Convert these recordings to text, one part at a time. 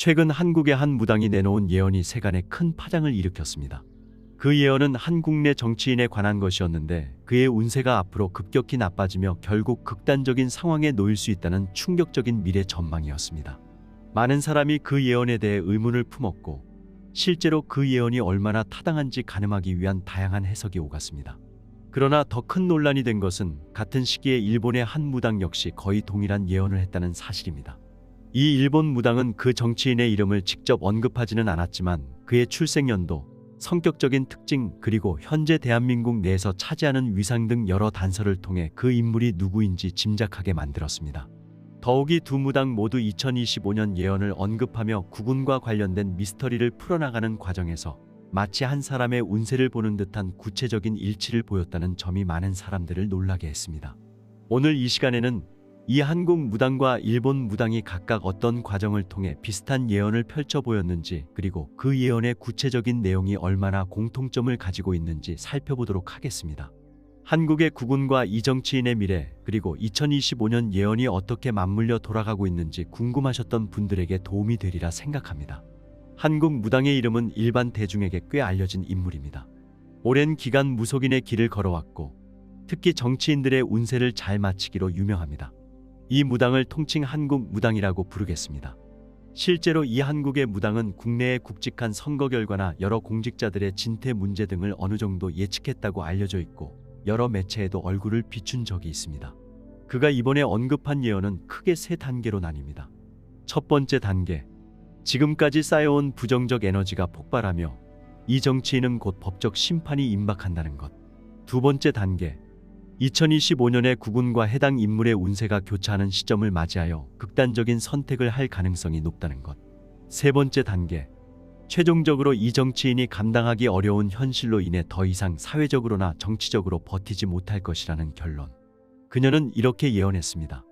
최근 한국의 한 무당이 내놓은 예언이 세간에 큰 파장을 일으켰습니다. 그 예언은 한국 내 정치인에 관한 것이었는데 그의 운세가 앞으로 급격히 나빠지며 결국 극단적인 상황에 놓일 수 있다는 충격적인 미래 전망이었습니다. 많은 사람이 그 예언에 대해 의문을 품었고 실제로 그 예언이 얼마나 타당한지 가늠하기 위한 다양한 해석이 오갔습니다. 그러나 더 큰 논란이 된 것은 같은 시기에 일본의 한 무당 역시 거의 동일한 예언을 했다는 사실입니다. 이 일본 무당은 그 정치인의 이름을 직접 언급하지는 않았지만 그의 출생연도, 성격적인 특징 그리고 현재 대한민국 내에서 차지하는 위상 등 여러 단서를 통해 그 인물이 누구인지 짐작하게 만들었습니다. 더욱이 두 무당 모두 2025년 예언을 언급하며 국운과 관련된 미스터리를 풀어나가는 과정에서 마치 한 사람의 운세를 보는 듯한 구체적인 일치를 보였다는 점이 많은 사람들을 놀라게 했습니다. 오늘 이 시간에는 이 한국 무당과 일본 무당이 각각 어떤 과정을 통해 비슷한 예언을 펼쳐 보였는지 그리고 그 예언의 구체적인 내용이 얼마나 공통점을 가지고 있는지 살펴보도록 하겠습니다. 한국의 국운과 이 정치인의 미래 그리고 2025년 예언이 어떻게 맞물려 돌아가고 있는지 궁금하셨던 분들에게 도움이 되리라 생각합니다. 한국 무당의 이름은 일반 대중에게 꽤 알려진 인물입니다. 오랜 기간 무속인의 길을 걸어왔고 특히 정치인들의 운세를 잘 맞히기로 유명합니다. 이 무당을 통칭 한국 무당이라고 부르겠습니다. 실제로 이 한국의 무당은 국내의 굵직한 선거 결과나 여러 공직자들의 진퇴 문제 등을 어느 정도 예측했다고 알려져 있고 여러 매체에도 얼굴을 비춘 적이 있습니다. 그가 이번에 언급한 예언은 크게 세 단계로 나뉩니다. 첫 번째 단계, 지금까지 쌓여온 부정적 에너지가 폭발하며 이 정치인은 곧 법적 심판이 임박한다는 것. 두 번째 단계, 2025년에 국운과 해당 인물의 운세가 교차하는 시점을 맞이하여 극단적인 선택을 할 가능성이 높다는 것. 세 번째 단계, 최종적으로 이 정치인이 감당하기 어려운 현실로 인해 더 이상 사회적으로나 정치적으로 버티지 못할 것이라는 결론. 그녀는 이렇게 예언했습니다.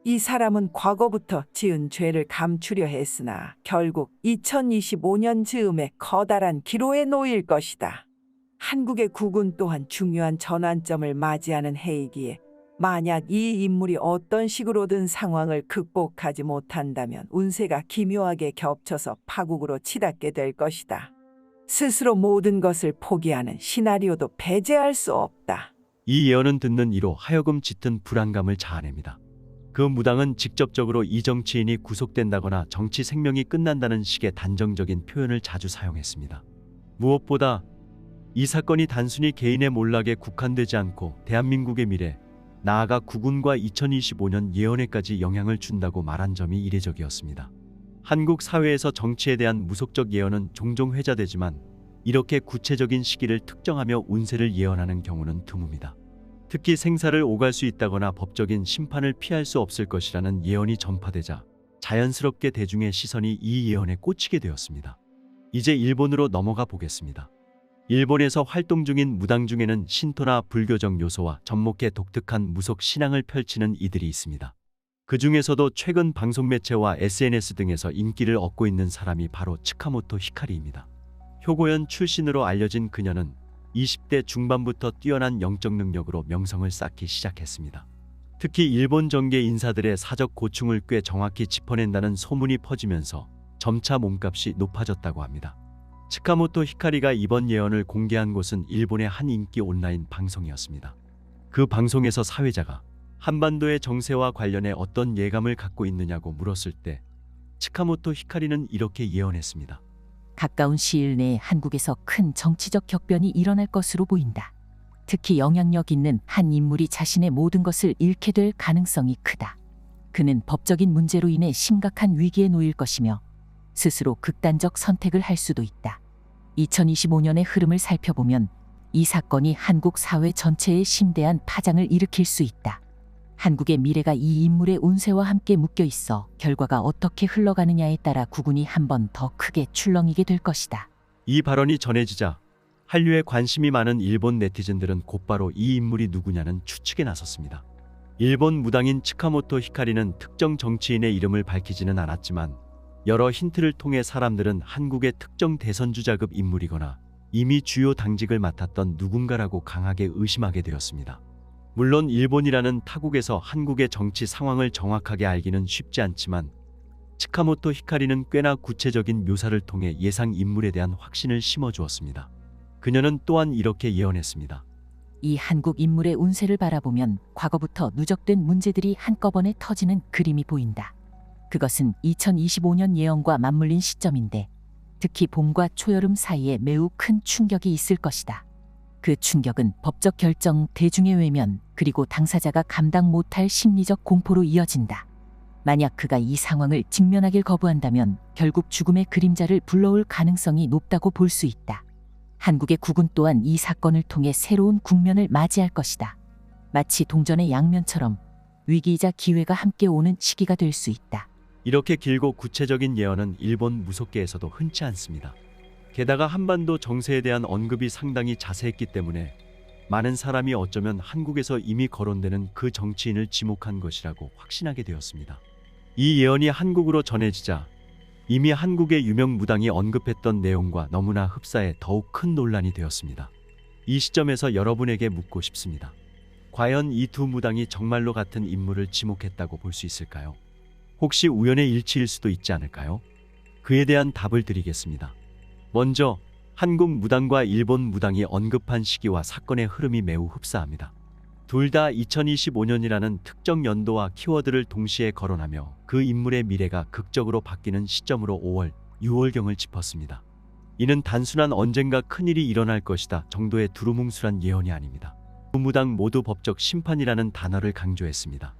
이 사람은 과거부터 지은 죄를 감추려 했으나 결국 2025년 즈음에 커다란 기로에 놓일 것이다. 한국의 국운 또한 중요한 전환점을 맞이하는 해이기에 만약 이 인물이 어떤 식으로든 상황을 극복하지 못한다면 운세가 기묘하게 겹쳐서 파국으로 치닫게 될 것이다. 스스로 모든 것을 포기하는 시나리오도 배제할 수 없다. 이 예언은 듣는 이로 하여금 짙은 불안감을 자아냅니다. 그 무당은 직접적으로 이 정치인이 구속된다거나 정치 생명이 끝난다는 식의 단정적인 표현을 자주 사용했습니다. 무엇보다 이 사건이 단순히 개인의 몰락에 국한되지 않고 대한민국의 미래, 나아가 국운과 2025년 예언에까지 영향을 준다고 말한 점이 이례적이었습니다. 한국 사회에서 정치에 대한 무속적 예언은 종종 회자되지만 이렇게 구체적인 시기를 특정하며 운세를 예언하는 경우는 드뭅니다. 특히 생사를 오갈 수 있다거나 법적인 심판을 피할 수 없을 것이라는 예언이 전파되자 자연스럽게 대중의 시선이 이 예언에 꽂히게 되었습니다. 이제 일본으로 넘어가 보겠습니다. 일본에서 활동 중인 무당 중에는 신토나 불교적 요소와 접목해 독특한 무속 신앙을 펼치는 이들이 있습니다. 그 중에서도 최근 방송 매체와 SNS 등에서 인기를 얻고 있는 사람이 바로 츠카모토 히카리입니다. 효고연 출신으로 알려진 그녀는 20대 중반부터 뛰어난 영적 능력으로 명성을 쌓기 시작했습니다. 특히 일본 정계 인사들의 사적 고충을 꽤 정확히 짚어낸다는 소문이 퍼지면서 점차 몸값이 높아졌다고 합니다. 츠카모토 히카리가 이번 예언을 공개한 곳은 일본의 한 인기 온라인 방송이었습니다. 그 방송에서 사회자가 한반도의 정세와 관련해 어떤 예감을 갖고 있느냐고 물었을 때 츠카모토 히카리는 이렇게 예언했습니다. 가까운 시일 내에 한국에서 큰 정치적 격변이 일어날 것으로 보인다. 특히 영향력 있는 한 인물이 자신의 모든 것을 잃게 될 가능성이 크다. 그는 법적인 문제로 인해 심각한 위기에 놓일 것이며 스스로 극단적 선택을 할 수도 있다. 2025년의 흐름을 살펴보면 이 사건이 한국 사회 전체에 심대한 파장을 일으킬 수 있다. 한국의 미래가 이 인물의 운세와 함께 묶여 있어 결과가 어떻게 흘러가느냐에 따라 국운이 한 번 더 크게 출렁이게 될 것이다. 이 발언이 전해지자 한류에 관심이 많은 일본 네티즌들은 곧바로 이 인물이 누구냐는 추측에 나섰습니다. 일본 무당인 츠카모토 히카리는 특정 정치인의 이름을 밝히지는 않았지만 여러 힌트를 통해 사람들은 한국의 특정 대선주자급 인물이거나 이미 주요 당직을 맡았던 누군가라고 강하게 의심하게 되었습니다. 물론 일본이라는 타국에서 한국의 정치 상황을 정확하게 알기는 쉽지 않지만 치카모토 히카리는 꽤나 구체적인 묘사를 통해 예상 인물에 대한 확신을 심어주었습니다. 그녀는 또한 이렇게 예언했습니다. 이 한국 인물의 운세를 바라보면 과거부터 누적된 문제들이 한꺼번에 터지는 그림이 보인다. 그것은 2025년 예언과 맞물린 시점인데 특히 봄과 초여름 사이에 매우 큰 충격이 있을 것이다. 그 충격은 법적 결정, 대중의 외면, 그리고 당사자가 감당 못할 심리적 공포로 이어진다. 만약 그가 이 상황을 직면하길 거부한다면 결국 죽음의 그림자를 불러올 가능성이 높다고 볼 수 있다. 한국의 국군 또한 이 사건을 통해 새로운 국면을 맞이할 것이다. 마치 동전의 양면처럼 위기이자 기회가 함께 오는 시기가 될 수 있다. 이렇게 길고 구체적인 예언은 일본 무속계에서도 흔치 않습니다. 게다가 한반도 정세에 대한 언급이 상당히 자세했기 때문에 많은 사람이 어쩌면 한국에서 이미 거론되는 그 정치인을 지목한 것이라고 확신하게 되었습니다. 이 예언이 한국으로 전해지자 이미 한국의 유명 무당이 언급했던 내용과 너무나 흡사해 더욱 큰 논란이 되었습니다. 이 시점에서 여러분에게 묻고 싶습니다. 과연 이 두 무당이 정말로 같은 인물을 지목했다고 볼 수 있을까요? 혹시 우연의 일치일 수도 있지 않을까요? 그에 대한 답을 드리겠습니다. 먼저 한국 무당과 일본 무당이 언급한 시기와 사건의 흐름이 매우 흡사합니다. 둘 다 2025년이라는 특정 연도와 키워드를 동시에 거론하며 그 인물의 미래가 극적으로 바뀌는 시점으로 5월, 6월경을 짚었습니다. 이는 단순한 언젠가 큰일이 일어날 것이다 정도의 두루뭉술한 예언이 아닙니다. 두 무당 모두 법적 심판이라는 단어를 강조했습니다.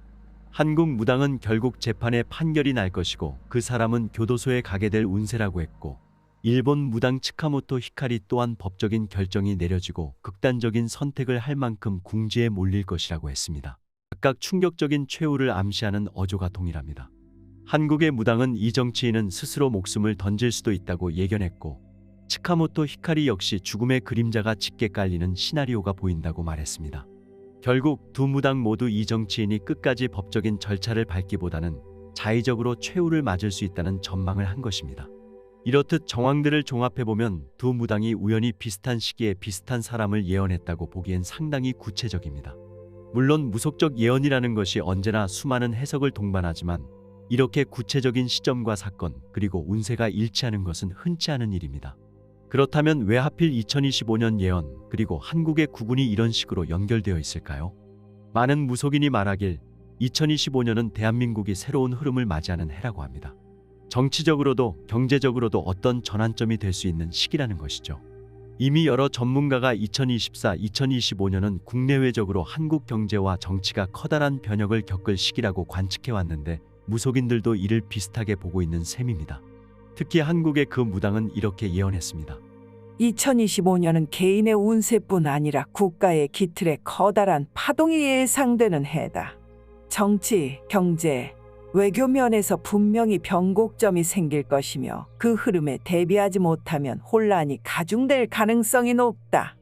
한국 무당은 결국 재판에 판결이 날 것이고 그 사람은 교도소에 가게 될 운세라고 했고, 일본 무당 치카모토 히카리 또한 법적인 결정이 내려지고 극단적인 선택을 할 만큼 궁지에 몰릴 것이라고 했습니다. 각각 충격적인 최후를 암시하는 어조가 동일합니다. 한국의 무당은 이 정치인은 스스로 목숨을 던질 수도 있다고 예견했고, 치카모토 히카리 역시 죽음의 그림자가 짙게 깔리는 시나리오가 보인다고 말했습니다. 결국 두 무당 모두 이 정치인이 끝까지 법적인 절차를 밟기보다는 자의적으로 최후를 맞을 수 있다는 전망을 한 것입니다. 이렇듯 정황들을 종합해보면 두 무당이 우연히 비슷한 시기에 비슷한 사람을 예언했다고 보기엔 상당히 구체적입니다. 물론 무속적 예언이라는 것이 언제나 수많은 해석을 동반하지만 이렇게 구체적인 시점과 사건 그리고 운세가 일치하는 것은 흔치 않은 일입니다. 그렇다면 왜 하필 2025년 예언 그리고 한국의 국운이 이런 식으로 연결되어 있을까요? 많은 무속인이 말하길 2025년은 대한민국이 새로운 흐름을 맞이하는 해라고 합니다. 정치적으로도 경제적으로도 어떤 전환점이 될 수 있는 시기라는 것이죠. 이미 여러 전문가가 2024, 2025년은 국내외적으로 한국 경제와 정치가 커다란 변혁을 겪을 시기라고 관측해왔는데 무속인들도 이를 비슷하게 보고 있는 셈입니다. 특히 한국의 그 무당은 이렇게 예언했습니다. 2025년은 개인의 운세뿐 아니라 국가의 기틀에 커다란 파동이 예상되는 해다. 정치, 경제, 외교 면에서 분명히 변곡점이 생길 것이며 그 흐름에 대비하지 못하면 혼란이 가중될 가능성이 높다.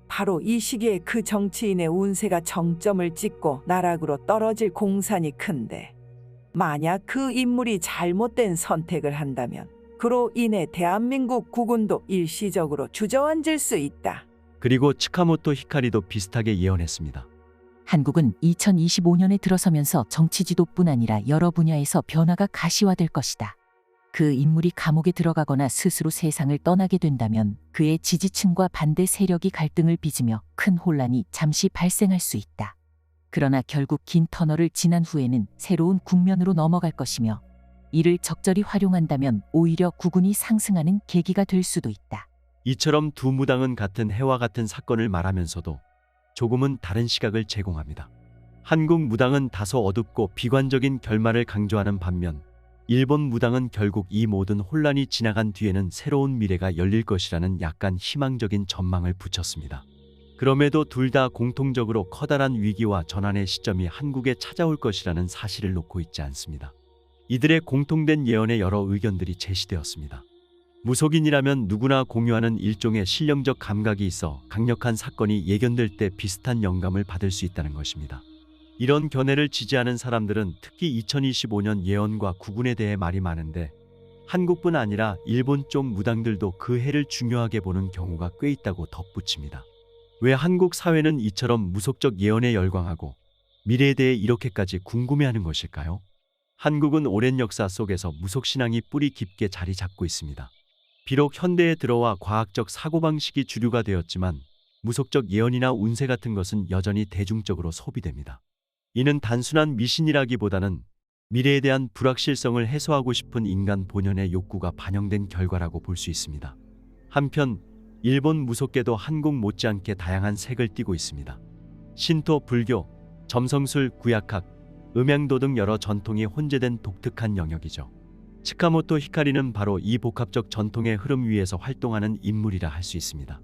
바로 이 시기에 그 정치인의 운세가 정점을 찍고 나락으로 떨어질 공산이 큰데, 만약 그 인물이 잘못된 선택을 한다면 그로 인해 대한민국 국운도 일시적으로 주저앉을 수 있다. 그리고 치카모토 히카리도 비슷하게 예언했습니다. 한국은 2025년에 들어서면서 정치 지도뿐 아니라 여러 분야에서 변화가 가시화될 것이다. 그 인물이 감옥에 들어가거나 스스로 세상을 떠나게 된다면 그의 지지층과 반대 세력이 갈등을 빚으며 큰 혼란이 잠시 발생할 수 있다. 그러나 결국 긴 터널을 지난 후에는 새로운 국면으로 넘어갈 것이며 이를 적절히 활용한다면 오히려 국운이 상승하는 계기가 될 수도 있다. 이처럼 두 무당은 같은 해와 같은 사건을 말하면서도 조금은 다른 시각을 제공합니다. 한국 무당은 다소 어둡고 비관적인 결말을 강조하는 반면 일본 무당은 결국 이 모든 혼란이 지나간 뒤에는 새로운 미래가 열릴 것이라는 약간 희망적인 전망을 붙였습니다. 그럼에도 둘 다 공통적으로 커다란 위기와 전환의 시점이 한국에 찾아올 것이라는 사실을 놓고 있지 않습니다. 이들의 공통된 예언에 여러 의견들이 제시되었습니다. 무속인이라면 누구나 공유하는 일종의 신령적 감각이 있어 강력한 사건이 예견될 때 비슷한 영감을 받을 수 있다는 것입니다. 이런 견해를 지지하는 사람들은 특히 2025년 예언과 국운에 대해 말이 많은데 한국뿐 아니라 일본 쪽 무당들도 그 해를 중요하게 보는 경우가 꽤 있다고 덧붙입니다. 왜 한국 사회는 이처럼 무속적 예언에 열광하고 미래에 대해 이렇게까지 궁금해하는 것일까요? 한국은 오랜 역사 속에서 무속신앙이 뿌리 깊게 자리 잡고 있습니다. 비록 현대에 들어와 과학적 사고방식이 주류가 되었지만 무속적 예언이나 운세 같은 것은 여전히 대중적으로 소비됩니다. 이는 단순한 미신이라기보다는 미래에 대한 불확실성을 해소하고 싶은 인간 본연의 욕구가 반영된 결과라고 볼 수 있습니다. 한편 일본 무속계도 한국 못지않게 다양한 색을 띠고 있습니다. 신토, 불교, 점성술, 구약학, 음양도 등 여러 전통이 혼재된 독특한 영역이죠. 치카모토 히카리는 바로 이 복합적 전통의 흐름 위에서 활동하는 인물이라 할 수 있습니다.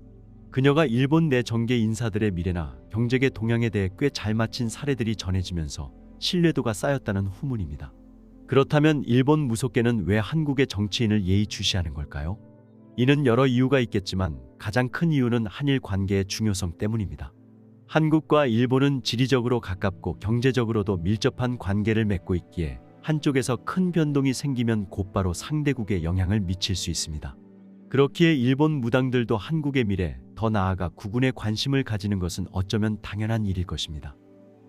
그녀가 일본 내 정계 인사들의 미래나 경제계 동향에 대해 꽤 잘 맞힌 사례들이 전해지면서 신뢰도가 쌓였다는 후문입니다. 그렇다면 일본 무속계는 왜 한국의 정치인을 예의주시하는 걸까요? 이는 여러 이유가 있겠지만 가장 큰 이유는 한일 관계의 중요성 때문입니다. 한국과 일본은 지리적으로 가깝고 경제적으로도 밀접한 관계를 맺고 있기에 한쪽에서 큰 변동이 생기면 곧바로 상대국에 영향을 미칠 수 있습니다. 그렇기에 일본 무당들도 한국의 미래, 더 나아가 국군에 관심을 가지는 것은 어쩌면 당연한 일일 것입니다.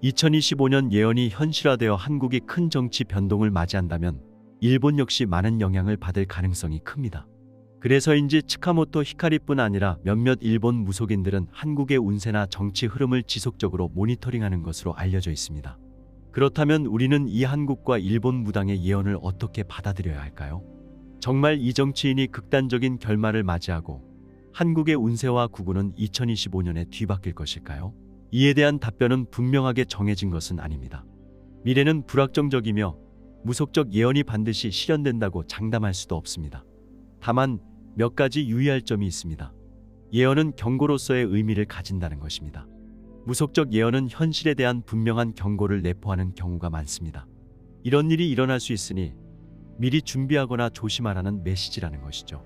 2025년 예언이 현실화되어 한국이 큰 정치 변동을 맞이한다면 일본 역시 많은 영향을 받을 가능성이 큽니다. 그래서인지 치카모토 히카리뿐 아니라 몇몇 일본 무속인들은 한국의 운세나 정치 흐름을 지속적으로 모니터링하는 것으로 알려져 있습니다. 그렇다면 우리는 이 한국과 일본 무당의 예언을 어떻게 받아들여야 할까요? 정말 이 정치인이 극단적인 결말을 맞이하고 한국의 운세와 국운은 2025년에 뒤바뀔 것일까요? 이에 대한 답변은 분명하게 정해진 것은 아닙니다. 미래는 불확정적이며 무속적 예언이 반드시 실현된다고 장담할 수도 없습니다. 다만 몇 가지 유의할 점이 있습니다. 예언은 경고로서의 의미를 가진다는 것입니다. 무속적 예언은 현실에 대한 분명한 경고를 내포하는 경우가 많습니다. 이런 일이 일어날 수 있으니 미리 준비하거나 조심하라는 메시지라는 것이죠.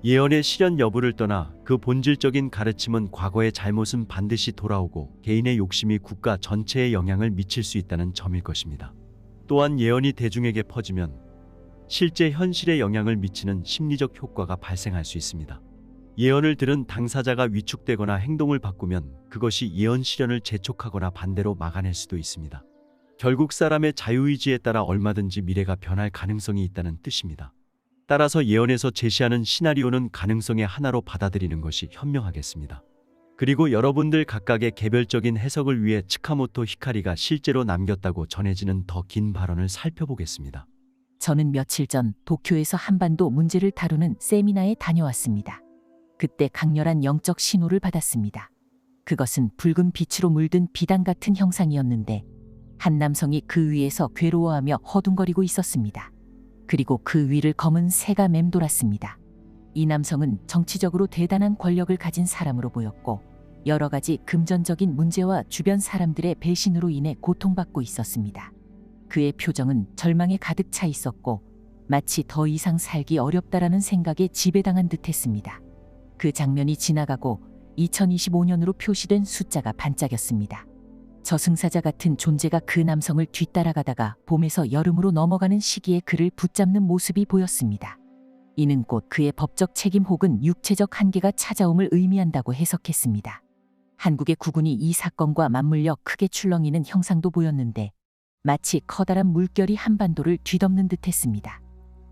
예언의 실현 여부를 떠나 그 본질적인 가르침은 과거의 잘못은 반드시 돌아오고 개인의 욕심이 국가 전체에 영향을 미칠 수 있다는 점일 것입니다. 또한 예언이 대중에게 퍼지면 실제 현실에 영향을 미치는 심리적 효과가 발생할 수 있습니다. 예언을 들은 당사자가 위축되거나 행동을 바꾸면 그것이 예언 실현을 재촉하거나 반대로 막아낼 수도 있습니다. 결국 사람의 자유의지에 따라 얼마든지 미래가 변할 가능성이 있다는 뜻입니다. 따라서 예언에서 제시하는 시나리오는 가능성의 하나로 받아들이는 것이 현명하겠습니다. 그리고 여러분들 각각의 개별적인 해석을 위해 치카모토 히카리가 실제로 남겼다고 전해지는 더 긴 발언을 살펴보겠습니다. 저는 며칠 전 도쿄에서 한반도 문제를 다루는 세미나에 다녀왔습니다. 그때 강렬한 영적 신호를 받았습니다. 그것은 붉은 빛으로 물든 비단 같은 형상이었는데 한 남성이 그 위에서 괴로워하며 허둥거리고 있었습니다. 그리고 그 위를 검은 새가 맴돌았습니다. 이 남성은 정치적으로 대단한 권력을 가진 사람으로 보였고 여러 가지 금전적인 문제와 주변 사람들의 배신으로 인해 고통받고 있었습니다. 그의 표정은 절망에 가득 차 있었고 마치 더 이상 살기 어렵다라는 생각에 지배당한 듯했습니다. 그 장면이 지나가고 2025년으로 표시된 숫자가 반짝였습니다. 저승사자 같은 존재가 그 남성을 뒤따라가다가 봄에서 여름으로 넘어가는 시기에 그를 붙잡는 모습이 보였습니다. 이는 곧 그의 법적 책임 혹은 육체적 한계가 찾아옴을 의미한다고 해석했습니다. 한국의 국군이 이 사건과 맞물려 크게 출렁이는 형상도 보였는데 마치 커다란 물결이 한반도를 뒤덮는 듯했습니다.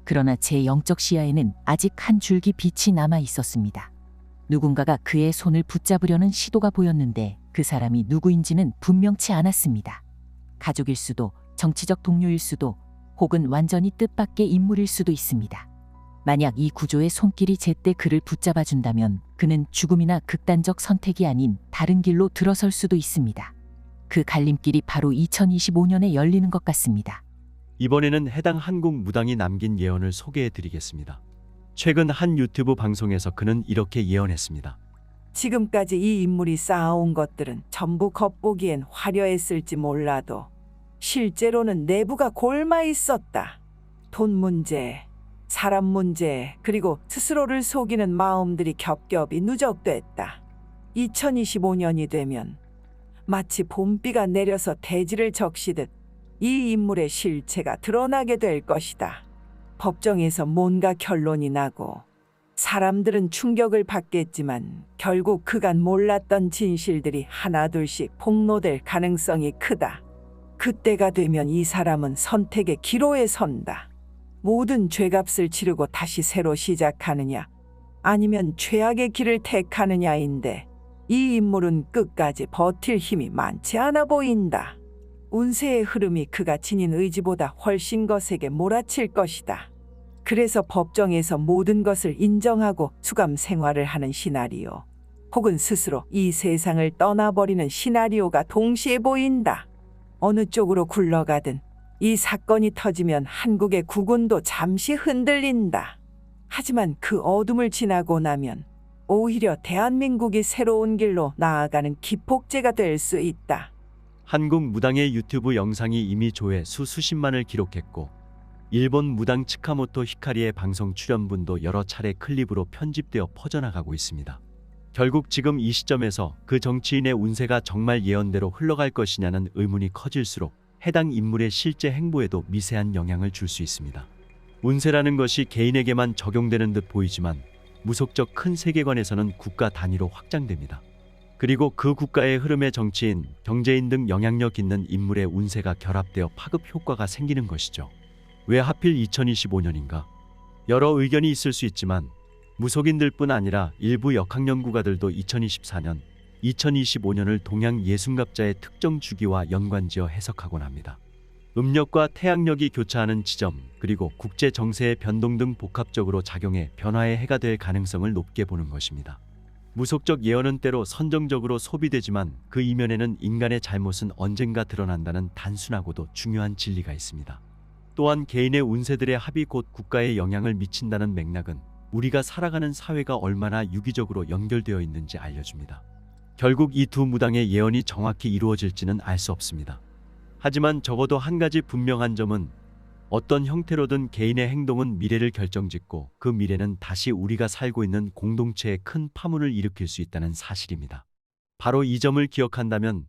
그러나 제 영적 시야에는 아직 한 줄기 빛이 남아 있었습니다. 누군가가 그의 손을 붙잡으려는 시도가 보였는데 그 사람이 누구인지는 분명치 않았습니다. 가족일 수도, 정치적 동료일 수도, 혹은 완전히 뜻밖의 인물일 수도 있습니다. 만약 이 구조의 손길이 제때 그를 붙잡아준다면 그는 죽음이나 극단적 선택이 아닌 다른 길로 들어설 수도 있습니다. 그 갈림길이 바로 2025년에 열리는 것 같습니다. 이번에는 해당 한국 무당이 남긴 예언을 소개해 드리겠습니다. 최근 한 유튜브 방송에서 그는 이렇게 예언했습니다. 지금까지 이 인물이 쌓아온 것들은 전부 겉보기엔 화려했을지 몰라도 실제로는 내부가 골마 있었다. 돈 문제, 사람 문제, 그리고 스스로를 속이는 마음들이 겹겹이 누적됐다. 2025년이 되면 마치 봄비가 내려서 대지를 적시듯 이 인물의 실체가 드러나게 될 것이다. 법정에서 뭔가 결론이 나고 사람들은 충격을 받겠지만 결국 그간 몰랐던 진실들이 하나둘씩 폭로될 가능성이 크다. 그때가 되면 이 사람은 선택의 기로에 선다. 모든 죄값을 치르고 다시 새로 시작하느냐, 아니면 최악의 길을 택하느냐인데 이 인물은 끝까지 버틸 힘이 많지 않아 보인다. 운세의 흐름이 그가 지닌 의지보다 훨씬 거세게 몰아칠 것이다. 그래서 법정에서 모든 것을 인정하고 수감 생활을 하는 시나리오, 혹은 스스로 이 세상을 떠나버리는 시나리오가 동시에 보인다. 어느 쪽으로 굴러가든 이 사건이 터지면 한국의 국운도 잠시 흔들린다. 하지만 그 어둠을 지나고 나면 오히려 대한민국이 새로운 길로 나아가는 기폭제가 될 수 있다. 한국 무당의 유튜브 영상이 이미 조회 수 수십만을 기록했고 일본 무당 츠카모토 히카리의 방송 출연분도 여러 차례 클립으로 편집되어 퍼져나가고 있습니다. 결국 지금 이 시점에서 그 정치인의 운세가 정말 예언대로 흘러갈 것이냐는 의문이 커질수록 해당 인물의 실제 행보에도 미세한 영향을 줄 수 있습니다. 운세라는 것이 개인에게만 적용되는 듯 보이지만 무속적 큰 세계관에서는 국가 단위로 확장됩니다. 그리고 그 국가의 흐름에 정치인, 경제인 등 영향력 있는 인물의 운세가 결합되어 파급 효과가 생기는 것이죠. 왜 하필 2025년인가? 여러 의견이 있을 수 있지만 무속인들뿐 아니라 일부 역학연구가들도 2024년, 2025년을 동양 예순갑자의 특정 주기와 연관지어 해석하곤 합니다. 음력과 태양력이 교차하는 지점, 그리고 국제 정세의 변동 등 복합적으로 작용해 변화의 해가 될 가능성을 높게 보는 것입니다. 무속적 예언은 때로 선정적으로 소비되지만 그 이면에는 인간의 잘못은 언젠가 드러난다는 단순하고도 중요한 진리가 있습니다. 또한 개인의 운세들의 합이 곧 국가에 영향을 미친다는 맥락은 우리가 살아가는 사회가 얼마나 유기적으로 연결되어 있는지 알려줍니다. 결국 이 두 무당의 예언이 정확히 이루어질지는 알 수 없습니다. 하지만 적어도 한 가지 분명한 점은 어떤 형태로든 개인의 행동은 미래를 결정짓고 그 미래는 다시 우리가 살고 있는 공동체에 큰 파문을 일으킬 수 있다는 사실입니다. 바로 이 점을 기억한다면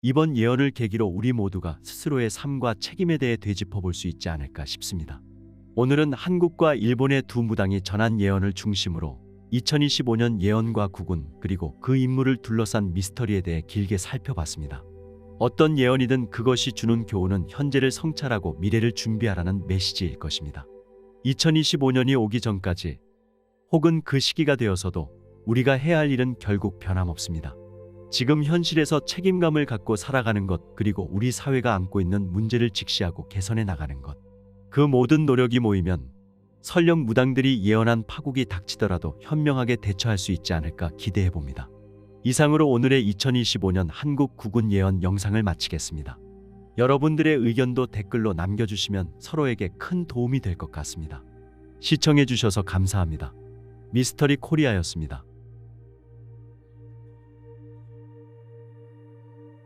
이번 예언을 계기로 우리 모두가 스스로의 삶과 책임에 대해 되짚어 볼 수 있지 않을까 싶습니다. 오늘은 한국과 일본의 두 무당이 전한 예언을 중심으로 2025년 예언과 국운 그리고 그 인물을 둘러싼 미스터리에 대해 길게 살펴봤습니다. 어떤 예언이든 그것이 주는 교훈은 현재를 성찰하고 미래를 준비하라는 메시지일 것입니다. 2025년이 오기 전까지 혹은 그 시기가 되어서도 우리가 해야 할 일은 결국 변함없습니다. 지금 현실에서 책임감을 갖고 살아가는 것, 그리고 우리 사회가 안고 있는 문제를 직시하고 개선해 나가는 것, 그 모든 노력이 모이면 설령 무당들이 예언한 파국이 닥치더라도 현명하게 대처할 수 있지 않을까 기대해 봅니다. 이상으로 오늘의 2025년 한국 국운 예언 영상을 마치겠습니다. 여러분들의 의견도 댓글로 남겨주시면 서로에게 큰 도움이 될 것 같습니다. 시청해 주셔서 감사합니다. 미스터리 코리아였습니다.